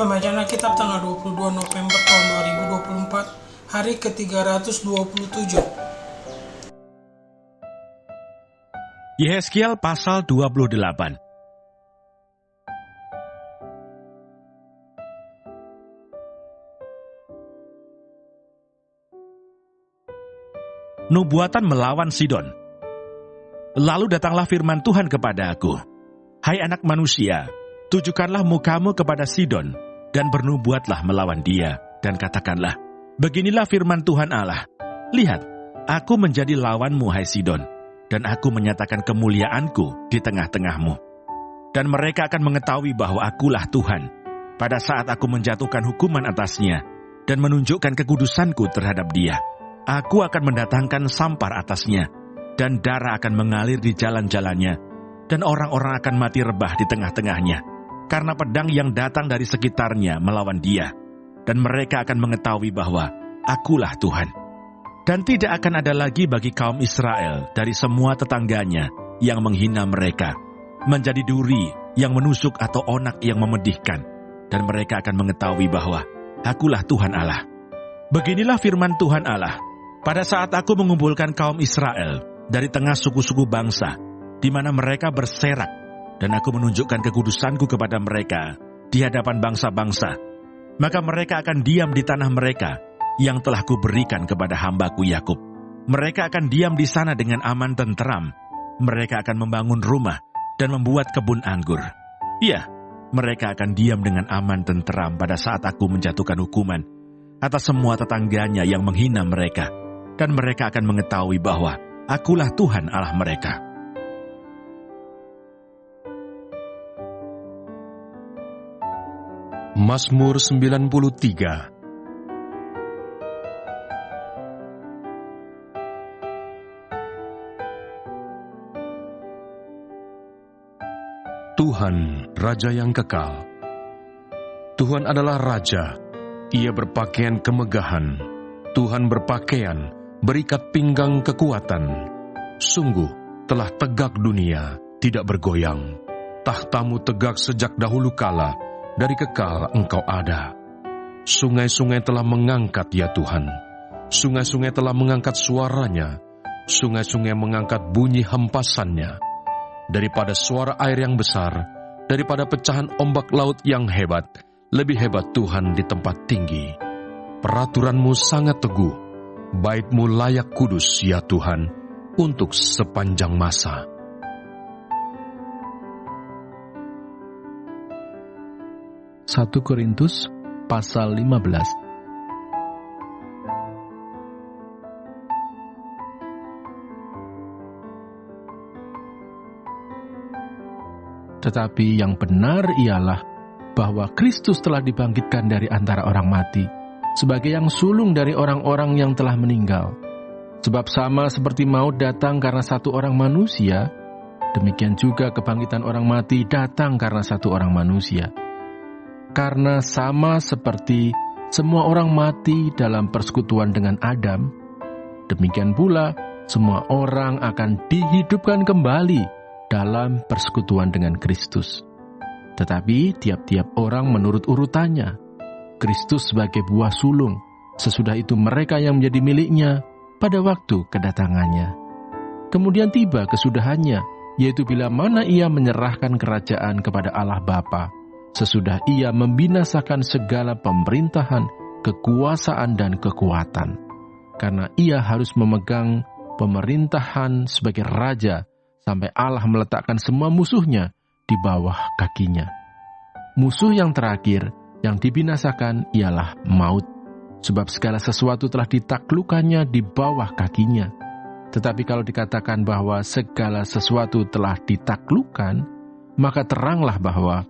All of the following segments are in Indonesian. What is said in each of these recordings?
Pembacaan Alkitab tanggal 22 November tahun 2024, hari ke-327. Yehezkiel pasal 28. Nubuatan melawan Sidon. Lalu datanglah firman Tuhan kepada aku, "Hai anak manusia, tujukanlah mukamu kepada Sidon, dan bernubuatlah melawan dia, dan katakanlah, beginilah firman Tuhan Allah, lihat, aku menjadi lawanmu, hai Sidon, dan aku menyatakan kemuliaanku di tengah-tengahmu. Dan mereka akan mengetahui bahwa akulah Tuhan, pada saat aku menjatuhkan hukuman atasnya, dan menunjukkan kekudusanku terhadap dia. Aku akan mendatangkan sampar atasnya, dan darah akan mengalir di jalan-jalannya, dan orang-orang akan mati rebah di tengah-tengahnya, karena pedang yang datang dari sekitarnya melawan dia. Dan mereka akan mengetahui bahwa akulah Tuhan. Dan tidak akan ada lagi bagi kaum Israel dari semua tetangganya yang menghina mereka, menjadi duri yang menusuk atau onak yang memedihkan. Dan mereka akan mengetahui bahwa akulah Tuhan Allah. Beginilah firman Tuhan Allah. Pada saat aku mengumpulkan kaum Israel dari tengah suku-suku bangsa, di mana mereka berserak, dan aku menunjukkan kekudusanku kepada mereka di hadapan bangsa-bangsa, maka mereka akan diam di tanah mereka yang telah kuberikan kepada hambaku Yakub. Mereka akan diam di sana dengan aman tenteram. Mereka akan membangun rumah dan membuat kebun anggur. Ya, mereka akan diam dengan aman tenteram pada saat aku menjatuhkan hukuman atas semua tetangganya yang menghina mereka. Dan mereka akan mengetahui bahwa akulah Tuhan Allah mereka. Mazmur 93. Tuhan, Raja yang kekal. Tuhan adalah Raja, Ia berpakaian kemegahan. Tuhan berpakaian, berikat pinggang kekuatan. Sungguh telah tegak dunia, tidak bergoyang. Tahtamu tegak sejak dahulu kala, dari kekal Engkau ada. Sungai-sungai telah mengangkat ya Tuhan. Sungai-sungai telah mengangkat suaranya. Sungai-sungai mengangkat bunyi hempasannya. Daripada suara air yang besar, daripada pecahan ombak laut yang hebat, lebih hebat Tuhan di tempat tinggi. Peraturanmu sangat teguh. Bait-Mu layak kudus, ya Tuhan, untuk sepanjang masa. Satu Korintus pasal 15. Tetapi yang benar ialah bahwa Kristus telah dibangkitkan dari antara orang mati, sebagai yang sulung dari orang-orang yang telah meninggal. Sebab sama seperti maut datang karena satu orang manusia, demikian juga kebangkitan orang mati datang karena satu orang manusia. Karena sama seperti semua orang mati dalam persekutuan dengan Adam, demikian pula semua orang akan dihidupkan kembali dalam persekutuan dengan Kristus. Tetapi tiap-tiap orang menurut urutannya. Kristus sebagai buah sulung, sesudah itu mereka yang menjadi miliknya pada waktu kedatangannya. Kemudian tiba kesudahannya, yaitu bila mana ia menyerahkan kerajaan kepada Allah Bapa, sesudah ia membinasakan segala pemerintahan, kekuasaan dan kekuatan. Karena ia harus memegang pemerintahan sebagai raja, sampai Allah meletakkan semua musuhnya di bawah kakinya. Musuh yang terakhir yang dibinasakan ialah maut, sebab segala sesuatu telah ditaklukkannya di bawah kakinya. Tetapi kalau dikatakan bahwa segala sesuatu telah ditaklukkan, maka teranglah bahwa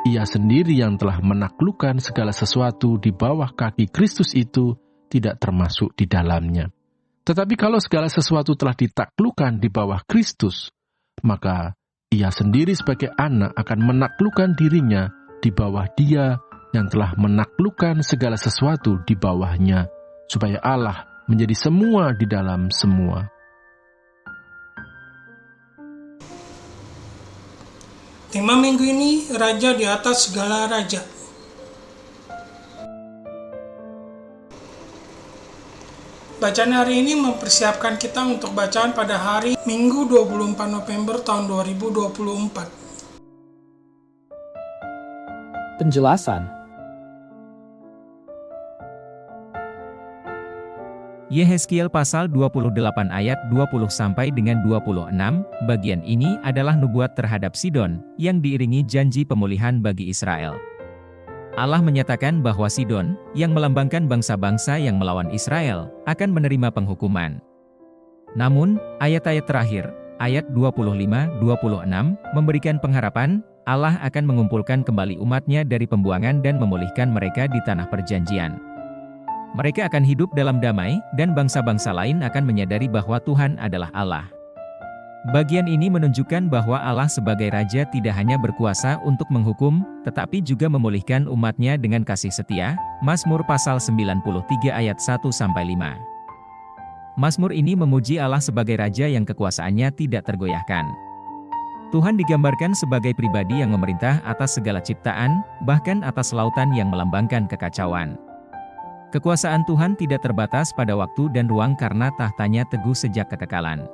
ia sendiri yang telah menaklukkan segala sesuatu di bawah kaki Kristus itu tidak termasuk di dalamnya. Tetapi kalau segala sesuatu telah ditaklukkan di bawah Kristus, maka ia sendiri sebagai anak akan menaklukkan dirinya di bawah Dia yang telah menaklukkan segala sesuatu di bawahnya, supaya Allah menjadi semua di dalam semua. Tema minggu ini, Raja di atas segala raja. Bacaan hari ini mempersiapkan kita untuk bacaan pada hari Minggu 24 November tahun 2024. Penjelasan. Yehezkiel pasal 28 ayat 20 sampai dengan 26, bagian ini adalah nubuat terhadap Sidon, yang diiringi janji pemulihan bagi Israel. Allah menyatakan bahwa Sidon, yang melambangkan bangsa-bangsa yang melawan Israel, akan menerima penghukuman. Namun, ayat-ayat terakhir, ayat 25-26, memberikan pengharapan, Allah akan mengumpulkan kembali umatnya dari pembuangan dan memulihkan mereka di tanah perjanjian. Mereka akan hidup dalam damai, dan bangsa-bangsa lain akan menyadari bahwa Tuhan adalah Allah. Bagian ini menunjukkan bahwa Allah sebagai Raja tidak hanya berkuasa untuk menghukum, tetapi juga memulihkan umatnya dengan kasih setia. Mazmur pasal 93 ayat 1-5. Mazmur ini memuji Allah sebagai Raja yang kekuasaannya tidak tergoyahkan. Tuhan digambarkan sebagai pribadi yang memerintah atas segala ciptaan, bahkan atas lautan yang melambangkan kekacauan. Kekuasaan Tuhan tidak terbatas pada waktu dan ruang karena tahtanya teguh sejak kekekalan.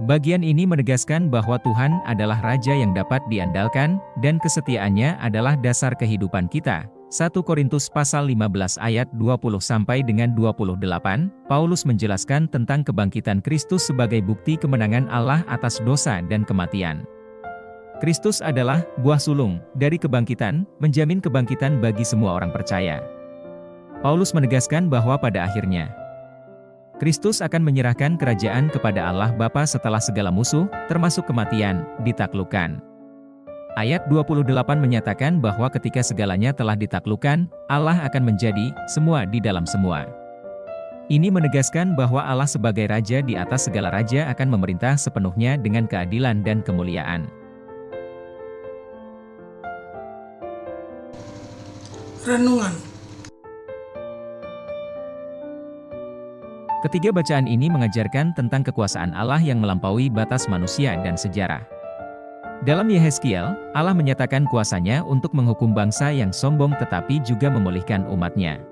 Bagian ini menegaskan bahwa Tuhan adalah Raja yang dapat diandalkan, dan kesetiaannya adalah dasar kehidupan kita. 1 Korintus pasal 15 ayat 20 sampai dengan 28, Paulus menjelaskan tentang kebangkitan Kristus sebagai bukti kemenangan Allah atas dosa dan kematian. Kristus adalah buah sulung dari kebangkitan, menjamin kebangkitan bagi semua orang percaya. Paulus menegaskan bahwa pada akhirnya, Kristus akan menyerahkan kerajaan kepada Allah Bapa setelah segala musuh, termasuk kematian, ditaklukkan. Ayat 28 menyatakan bahwa ketika segalanya telah ditaklukkan, Allah akan menjadi semua di dalam semua. Ini menegaskan bahwa Allah sebagai Raja di atas segala raja akan memerintah sepenuhnya dengan keadilan dan kemuliaan. Renungan. Ketiga bacaan ini mengajarkan tentang kekuasaan Allah yang melampaui batas manusia dan sejarah. Dalam Yehezkiel, Allah menyatakan kuasanya untuk menghukum bangsa yang sombong tetapi juga memulihkan umatnya.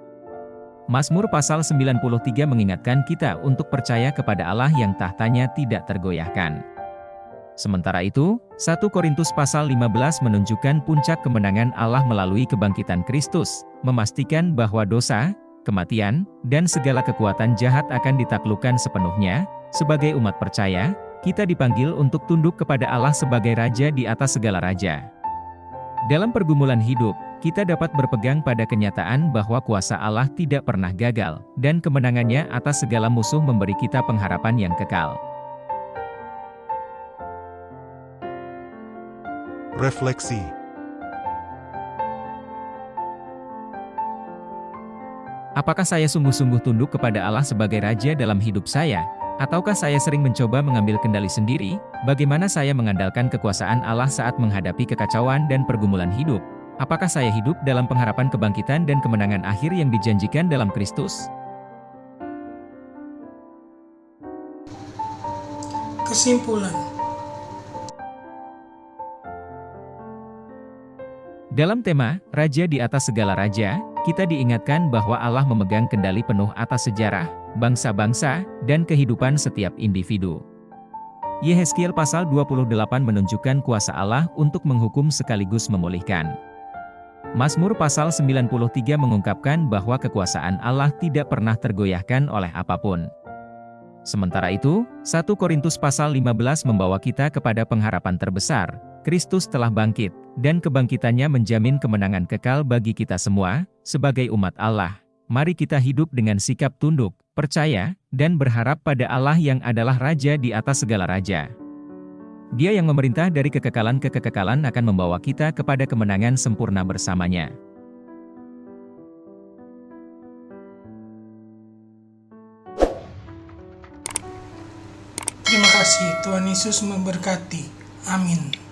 Mazmur pasal 93 mengingatkan kita untuk percaya kepada Allah yang tahtanya tidak tergoyahkan. Sementara itu, 1 Korintus pasal 15 menunjukkan puncak kemenangan Allah melalui kebangkitan Kristus, memastikan bahwa dosa, kematian, dan segala kekuatan jahat akan ditaklukkan sepenuhnya. Sebagai umat percaya, kita dipanggil untuk tunduk kepada Allah sebagai Raja di atas segala raja. Dalam pergumulan hidup, kita dapat berpegang pada kenyataan bahwa kuasa Allah tidak pernah gagal, dan kemenangannya atas segala musuh memberi kita pengharapan yang kekal. Refleksi. Apakah saya sungguh-sungguh tunduk kepada Allah sebagai Raja dalam hidup saya? Ataukah saya sering mencoba mengambil kendali sendiri? Bagaimana saya mengandalkan kekuasaan Allah saat menghadapi kekacauan dan pergumulan hidup? Apakah saya hidup dalam pengharapan kebangkitan dan kemenangan akhir yang dijanjikan dalam Kristus? Kesimpulan. Dalam tema, Raja di atas segala raja, kita diingatkan bahwa Allah memegang kendali penuh atas sejarah, bangsa-bangsa, dan kehidupan setiap individu. Yehezkiel pasal 28 menunjukkan kuasa Allah untuk menghukum sekaligus memulihkan. Mazmur pasal 93 mengungkapkan bahwa kekuasaan Allah tidak pernah tergoyahkan oleh apapun. Sementara itu, 1 Korintus pasal 15 membawa kita kepada pengharapan terbesar. Kristus telah bangkit, dan kebangkitannya menjamin kemenangan kekal bagi kita semua. Sebagai umat Allah, mari kita hidup dengan sikap tunduk, percaya, dan berharap pada Allah yang adalah Raja di atas segala raja. Dia yang memerintah dari kekekalan ke kekekalan akan membawa kita kepada kemenangan sempurna bersamanya. Terima kasih, Tuhan Yesus memberkati. Amin.